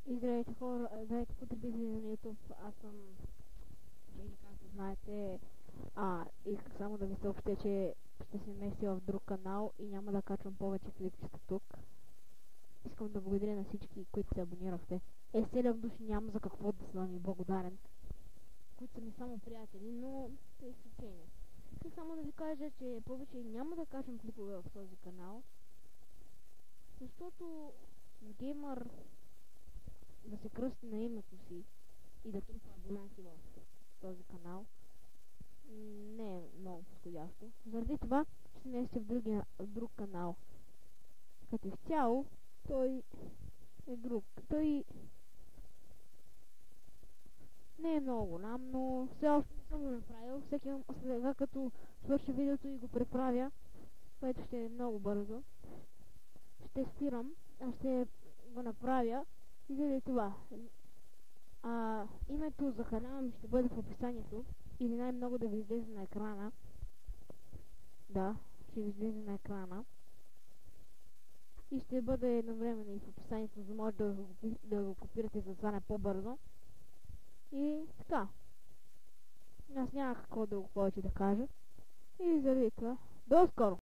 И здравейте хора, здравейте потребители на YouTube, аз съм Джейни, както знаете. Исках само да ви съобщя, че ще се местя в друг канал и няма да качвам повече клипчета тук. Искам да благодаря на всички, които се абонирахте. 7 души, няма за какво да съм ви благодарен, които са ми само приятели, но е изключение. Исках само да ви кажа, че повече няма да качвам клипове в този канал, защото геймър да се кръсти на името си и да трупа абонати в този канал не е много подходящо. Заради това ще се местя в друг канал. Като в цяло той е друг. Той не е много голям, но все още не съм го направил. Сега като свърши видеото и го преправя, което ще е много бързо, ще спирам, ще го направя и заради това. Името за канала ми ще бъде в описанието или най-много да ви излезе на екрана. Да, ще ви излезе на екрана. И ще бъде едновременно и в описанието, за да може да го копирате, за да стане по-бързо. И така. Аз нямах какво друго повече да кажа. И заради това. До скоро!